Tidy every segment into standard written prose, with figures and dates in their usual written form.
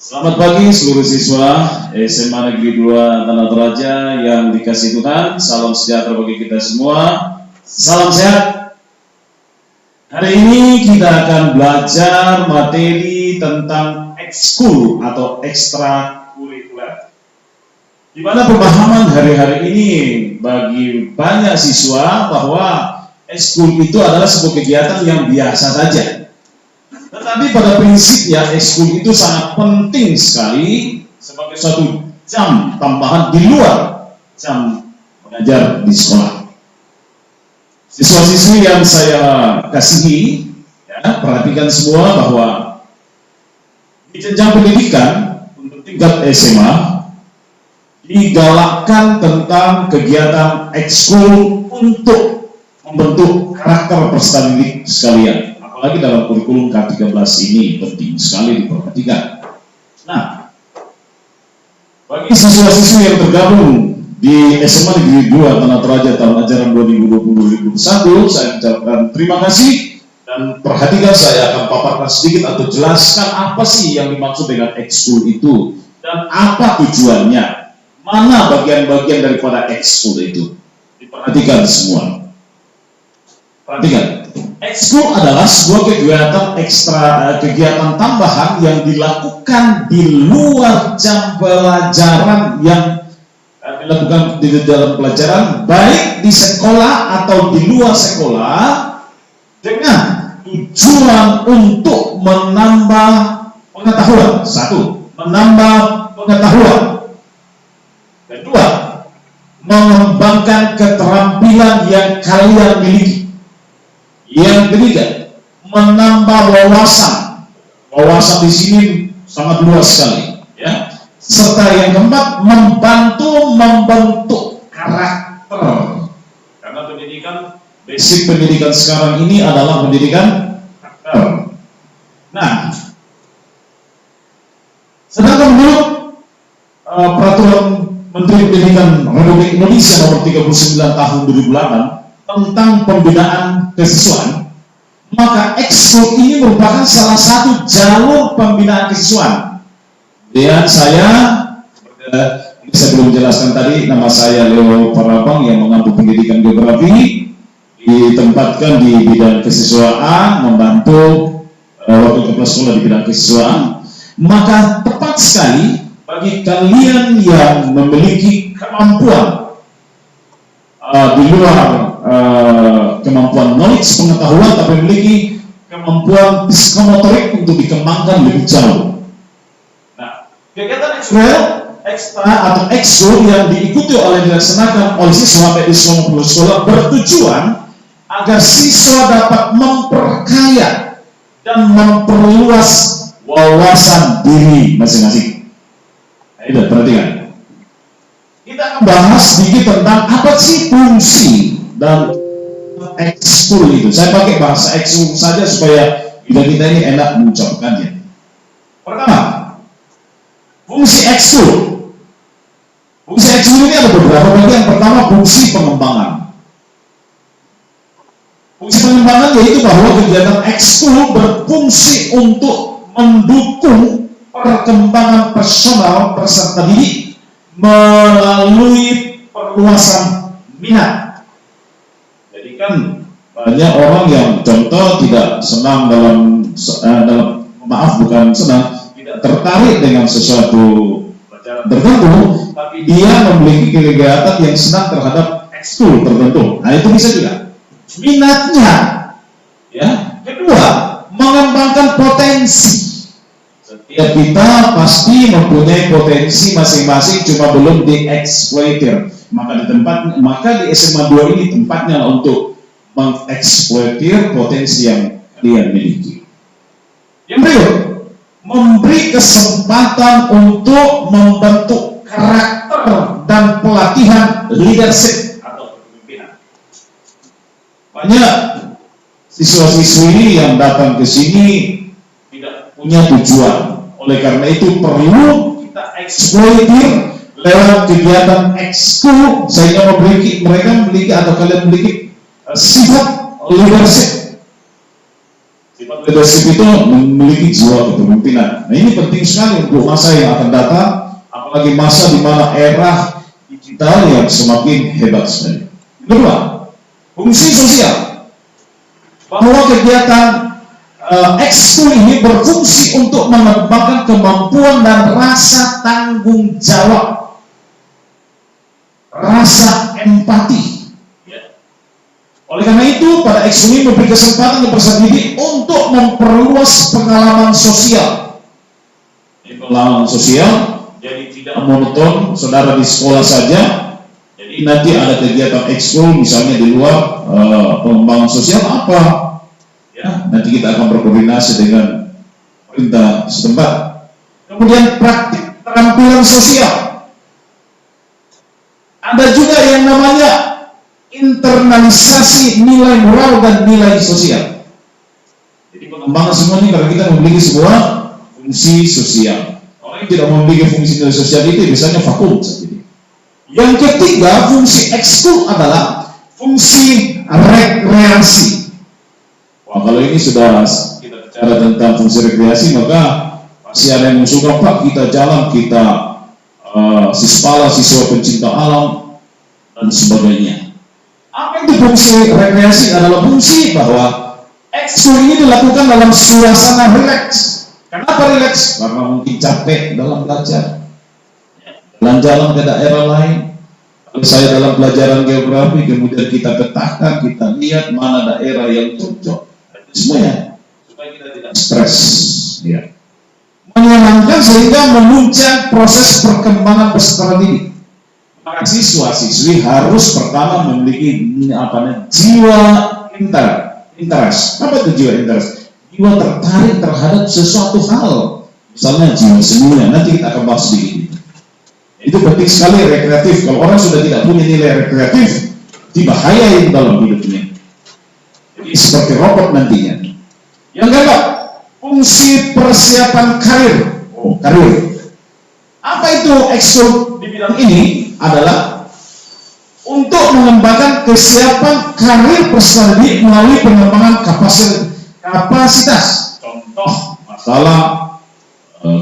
Selamat pagi seluruh siswa SMA Negeri 2 Tanah Toraja yang dikasihi Tuhan. Salam sejahtera bagi kita semua. Salam sehat. Hari ini kita akan belajar materi tentang ekskul atau ekstrakurikuler. Di mana pemahaman hari-hari ini bagi banyak siswa bahwa ekskul itu adalah sebuah kegiatan yang biasa saja. Tetapi pada prinsipnya ekskul itu sangat penting sekali sebagai suatu jam tambahan di luar jam mengajar di sekolah. Siswa-siswi yang saya kasihi, ya, perhatikan semua bahwa di jenjang pendidikan untuk tingkat SMA digalakkan tentang kegiatan ekskul untuk membentuk karakter peserta didik sekalian. Apalagi dalam kurikulum K13 ini penting sekali diperhatikan. Nah, bagi siswa-siswi yang tergabung di SMA Negeri 2 Tanah Toraja tahun ajaran 2020-2021, saya ucapkan terima kasih dan perhatikan, saya akan paparkan sedikit atau jelaskan apa sih yang dimaksud dengan ekskul itu dan apa tujuannya, mana bagian-bagian daripada ekskul itu. Diperhatikan semua. Perhatikan. Ekskul adalah sebuah kegiatan tambahan yang dilakukan di luar jam pelajaran yang dilakukan di dalam pelajaran, baik di sekolah atau di luar sekolah, dengan tujuan untuk menambah pengetahuan. Satu, menambah pengetahuan. Kedua, mengembangkan keterampilan yang kalian miliki. Yang ketiga, menambah wawasan. Wawasan di sini sangat luas sekali, ya. Serta yang keempat, membantu membentuk karakter. Karena pendidikan, basic pendidikan sekarang ini adalah pendidikan karakter. Nah, sedangkan menurut peraturan Menteri Pendidikan Republik Indonesia nomor 39 tahun 2008 tentang pembinaan kesiswaan, maka ekskul ini merupakan salah satu jalur pembinaan kesiswaan. Dan saya belum jelaskan tadi, nama saya Leo Parabang yang mengambil pendidikan geografi, ditempatkan di bidang kesiswaan, membantu waktu kepala sekolah di bidang kesiswaan. Maka tepat sekali bagi kalian yang memiliki kemampuan di luar kemampuan knowledge, pengetahuan, tapi memiliki kemampuan psikomotorik untuk dikembangkan lebih jauh. Nah, kegiatan ekstra atau ekskul yang diikuti oleh dilaksanakan oleh siswa baik di sekolah bertujuan agar siswa dapat memperkaya dan memperluas wawasan diri masing-masing. Nah, itu perhatikan. Kita akan bahas sedikit tentang apa sih fungsi dan ekskul itu. Saya pakai bahasa ekskul saja supaya kita ini enak mengucapkannya. Pertama, fungsi ekskul. Fungsi ekskul ini ada beberapa bagian. Pertama, fungsi pengembangan. Fungsi pengembangan yaitu bahwa kegiatan ekskul berfungsi untuk mendukung perkembangan personal peserta didik melalui perluasan minat. Jadi kan banyak orang yang contoh tidak senang tidak tertarik dengan sesuatu pelajaran tertentu, tapi dia memiliki kegiatan yang senang terhadap ekskul tertentu. Nah, itu bisa juga minatnya, ya. Kedua, mengembangkan potensi. Setiap kita pasti mempunyai potensi masing-masing, cuma belum dieksploitir. Maka di SMA 2 ini tempatnya untuk mengeksploitir potensi yang kalian miliki. Yang berikut, memberi kesempatan untuk membentuk karakter dan pelatihan leadership atau kepemimpinan. Banyak siswa-siswi yang datang ke sini tidak punya tujuan. Oleh karena itu perlu kita eksploitir lewat kegiatan ekskul sehingga mereka memiliki atau kalian memiliki sifat leadership. Sifat leadership itu memiliki jiwa kepemimpinan. Nah, ini penting sekali untuk masa yang akan datang, apalagi masa di mana era digital yang semakin hebat sekali. Kedua, fungsi sosial. Bahwa kegiatan ekskul ini berfungsi untuk mengembangkan kemampuan dan rasa tanggung jawab, rasa empati. Oleh karena itu, pada ekskul ini memberi kesempatan kepada peserta didik untuk memperluas pengalaman sosial. Pengalaman sosial jadi tidak monoton saudara di sekolah saja. Jadi nanti ada kegiatan ekskul misalnya di luar pengembangan sosial apa? Ya, nanti kita akan berkoordinasi dengan pemerintah setempat. Kemudian praktik keterampilan sosial. Ada juga yang namanya internalisasi nilai moral dan nilai sosial. Jadi pengembangan semua ini karena kita memiliki sebuah fungsi sosial. Orang yang tidak memiliki fungsi nilai sosial itu biasanya vakum. Yang ketiga, fungsi ekskul adalah fungsi rekreasi. Wah, kalau ini sudah kita bicara tentang fungsi rekreasi, maka pasti ada yang suka, Pak, kita jalan, kita siswa pencinta alam dan sebagainya. Apa itu fungsi rekreasi? Adalah fungsi bahwa ekskul ini dilakukan dalam suasana rileks. Kenapa rileks? Karena mungkin capek dalam belajar, jalan-jalan ke daerah lain. Kalau saya dalam pelajaran geografi, kemudian kita petakan, kita lihat mana daerah yang cocok. Semuanya supaya kita tidak stres, ya. Menyenangkan sehingga menunjang proses perkembangan peserta didik. Maka siswa-siswi harus pertama memiliki jiwa interest. Apa itu jiwa interest? Jiwa tertarik terhadap sesuatu hal. Misalnya jiwa seninya. Nanti kita akan bahas sedikit. Itu penting sekali rekreatif. Kalau orang sudah tidak punya nilai rekreatif, dibahayain dalam hidupnya. Jadi seperti robot nantinya. Yang kedua, fungsi persiapan karir. Karir. Apa itu ekskul di bidang ini? Adalah untuk mengembangkan kesiapan karir peserta didik melalui pengembangan kapasitas. Contoh masalah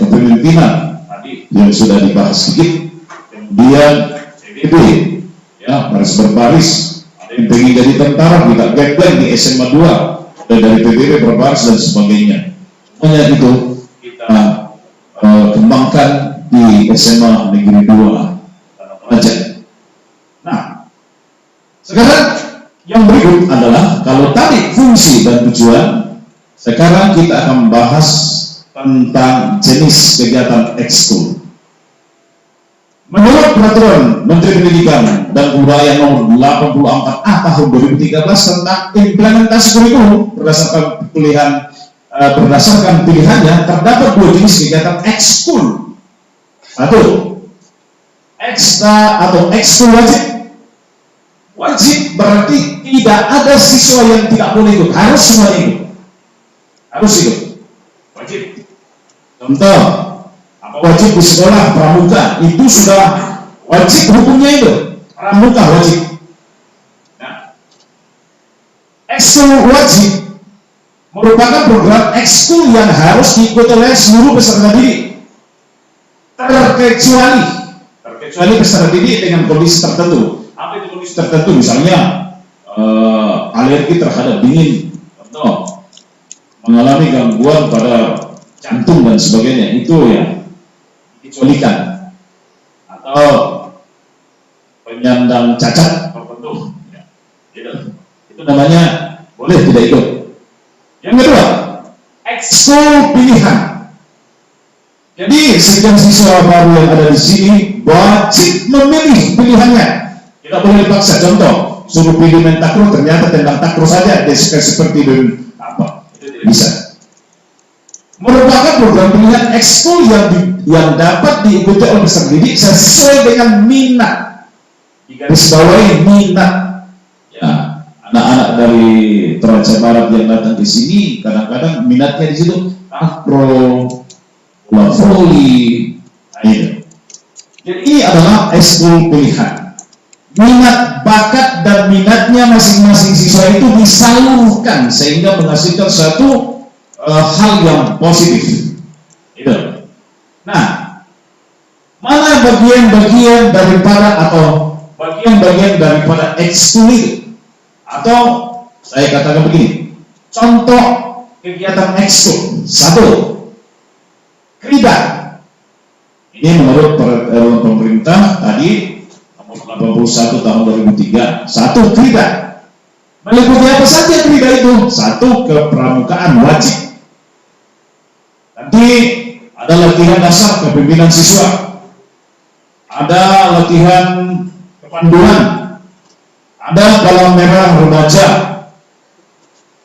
kepemimpinan tadi yang sudah dibahas sedikit. Kemudian CDP, ya, baris berbaris. Yang pengen jadi tentara, kita geng-geng di SMA 2, dari PBB berbaris dan sebagainya. Semuanya itu kita kembangkan di SMA Negeri 2 aja. Nah, sekarang yang berikut adalah kalau tadi fungsi dan tujuan, sekarang kita akan membahas tentang jenis kegiatan ekskul. Menurut Peraturan Menteri Pendidikan dan Kebudayaan Nomor 84A Tahun 2013 tentang implementasi kurikulum berdasarkan pilihannya, terdapat dua jenis kegiatan ekskul. Satu, ekstra atau ekskul wajib. Wajib berarti tidak ada siswa yang tidak boleh ikut, harus semua ikut. Harus ikut. Wajib. Contoh, wajib di sekolah pramuka, itu sudah wajib hukumnya itu, pramuka wajib. Nah, ekskul wajib merupakan program ekskul yang harus diikuti oleh seluruh peserta didik, terkecuali peserta didik dengan kondisi tertentu. Apa itu kondisi tertentu? Misalnya alergi terhadap dingin, contoh mengalami gangguan pada jantung dan sebagainya, itu ya dikecualikan. Atau penyandang cacat tertentu, ya, gitu. Itu namanya boleh tidak ikut. Yang kedua, ekskul pilihan. Jadi setiap siswa baru yang ada di sini wajib memilih pilihannya. Tidak boleh dipaksa. Contoh, suruh pilih main takraw, ternyata tentang takraw saja seperti apa? Itu tidak bisa. Merupakan program pilihan ekskul yang dapat diikuti oleh peserta didik sesuai dengan minat. Digarisbawahi minat. Ya, anak-anak dari Toraja Barat yang datang ke sini kadang-kadang minatnya di situ takraw, bola voli. Jadi ini adalah ekskul pilihan. Minat, bakat dan minatnya masing-masing siswa itu disalurkan sehingga menghasilkan satu hal yang positif. Itu. Nah, mana bagian-bagian daripada atau bagian-bagian daripada ekskul itu? Atau saya katakan begini, contoh kegiatan ekskul. Satu, kribat. Ini menurut peraturan pemerintah tadi nomor 81 tahun 2003. Satu, kribat. Meliputi apa saja kribat itu? Satu, kepramukaan wajib. Nanti ada latihan dasar kepemimpinan siswa, ada latihan kepanduan, ada palang merah remaja,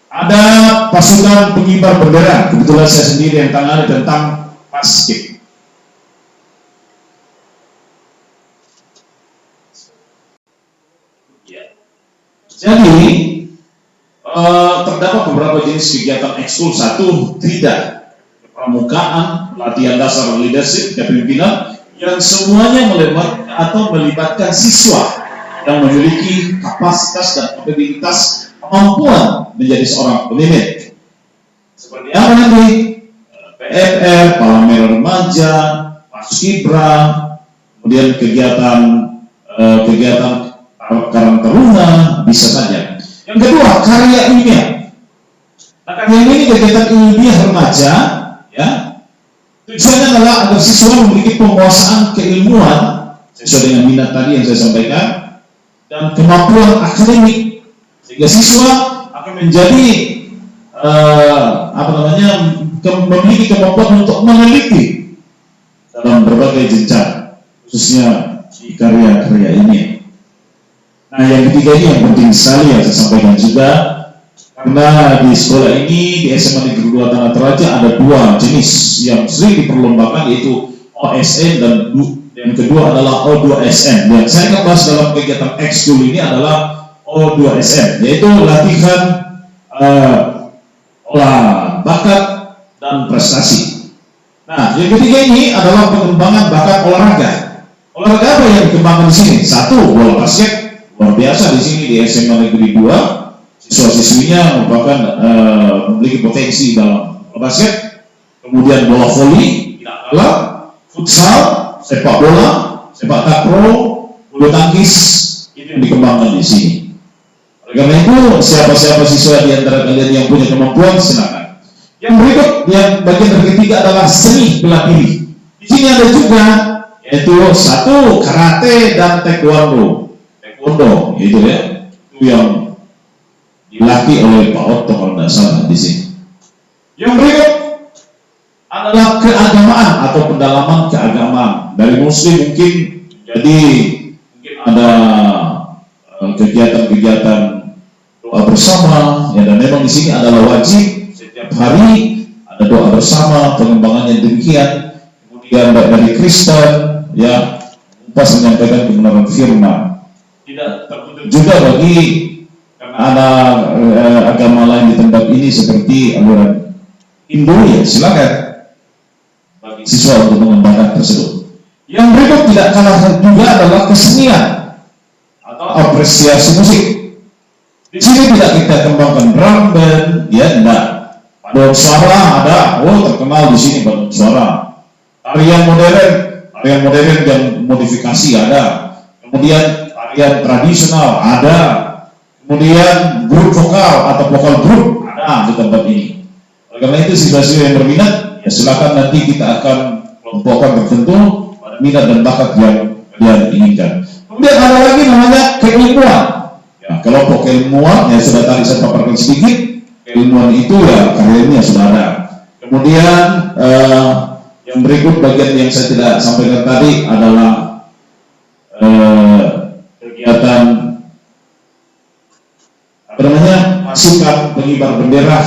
ada pasukan pengibar bendera. Kebetulan saya sendiri yang tangani tentang paskib. Jadi terdapat beberapa jenis kegiatan ekskul. Satu, tidak kepramukaan, latihan dasar leadership, kepemimpinan, yang semuanya melibatkan siswa yang memiliki kapasitas dan kapabilitas kemampuan menjadi seorang pemimpin. Seperti apa nanti? PFR, palang merah remaja, paskibra, kemudian kegiatan Karang Taruna, bisa saja. Yang kedua, karya ilmiah. Nah, karya ini kegiatan ilmiah remaja, ya. Tujuannya adalah agar siswa memiliki penguasaan keilmuan sesuai dengan minat tadi yang saya sampaikan dan kemampuan akademik, sehingga siswa akan menjadi memiliki kemampuan untuk meneliti dalam berbagai jenjang, khususnya di karya-karya ilmiah. Nah, yang ketiga ini yang penting sekali yang saya sampaikan juga, karena di sekolah ini di SMA Negeri 2 Tanah Toraja ada dua jenis yang sering diperlombakan, yaitu OSN dan yang kedua adalah O2SN. Dan saya akan bahas dalam kegiatan ekskul ini adalah O2SN, yaitu latihan olah bakat dan prestasi. Nah, yang ketiga ini adalah pengembangan bakat olahraga. Olahraga apa yang dikembangkan di sini? Satu, bola basket. Luar biasa di sini di SMA Negeri 2, siswa-siswinya merupakan memiliki potensi dalam bola basket, kemudian bola voli, tidak kalah, futsal, sepak bola, sepak takraw, bulu tangkis, itu yang dikembangkan di sini. Oleh karena itu, siapa-siapa siswa di antara kalian yang punya kemampuan, silakan. Yang berikut, yang bagian ketiga adalah seni bela diri. Di sini ada juga, yaitu satu, karate dan taekwondo. Itu ya, itu yang dilatih oleh Pak Otto kalau tidak salah di sini. Yang berikut adalah keagamaan atau pendalaman keagamaan dari Muslim. Mungkin ada kegiatan-kegiatan doa bersama, ya, dan memang di sini adalah wajib setiap hari ada doa bersama, pengembangannya demikian. Kemudian dari Kristen, ya, pas menyampaikan kebenaran firman. Tidak tertutup juga bagi anak agama lain di tempat ini seperti aliran Hindu, ya silakan bagi siswa untuk mengembangkan tersebut. Yang berikut tidak kalah juga adalah kesenian atau apresiasi musik. Di sini tidak kita kembangkan drum band, ya enggak. Paduan suara ada, terkenal di sini paduan suara. Tarian modern dan modifikasi ada. Kemudian tarian tradisional ada, kemudian grup vokal atau vokal grup ada di tempat ini. Oleh karena itu, siswa-siswa yang berminat, ya silakan, nanti kita akan kelompokkan tertentu pada minat dan bakat yang kalian inginkan. Kemudian ada lagi namanya keilmuan. Ya, kelompok keilmuan, ya sudah tadi saya paparkan sedikit. Keilmuan itu ya karyanya sudah ada. Kemudian yang berikut bagian yang saya tidak sampaikan tadi adalah kegiatan pasukan pengibar bendera,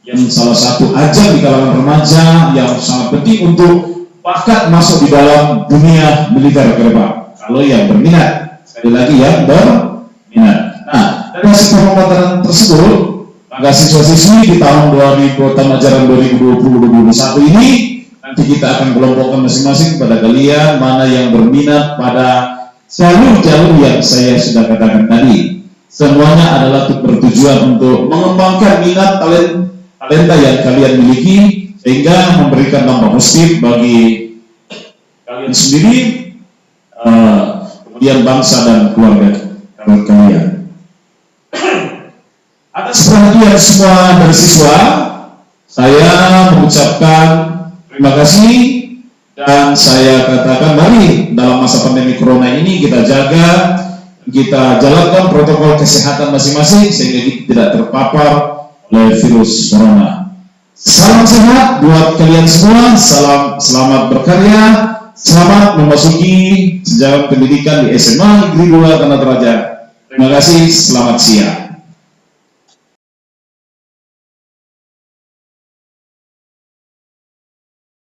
yang salah satu ajang di kalangan remaja yang sangat penting untuk bakat masuk di dalam dunia militer ke depan. Kalau yang berminat, sekali lagi yang berminat. Nah, dari hasil pengamatan tersebut, maka siswa-siswi di tahun 2000 tahun ajaran 2020-2021 ini nanti kita akan kelompokkan masing-masing pada kalian mana yang berminat pada jalur-jalur yang saya sudah katakan tadi. Semuanya adalah bertujuan untuk mengembangkan minat talenta yang kalian miliki sehingga memberikan dampak positif bagi kalian sendiri, kemudian bangsa dan keluarga kalian. Atas perhatian semua dari siswa, saya mengucapkan terima kasih dan saya katakan mari dalam masa pandemi corona ini kita jaga, kita jalankan protokol kesehatan masing-masing sehingga kita tidak terpapar oleh virus corona. Salam sehat buat kalian semua, selamat berkarya, selamat memasuki jenjang pendidikan di SMA Negeri 2 Tanah Toraja. Terima kasih, selamat siang.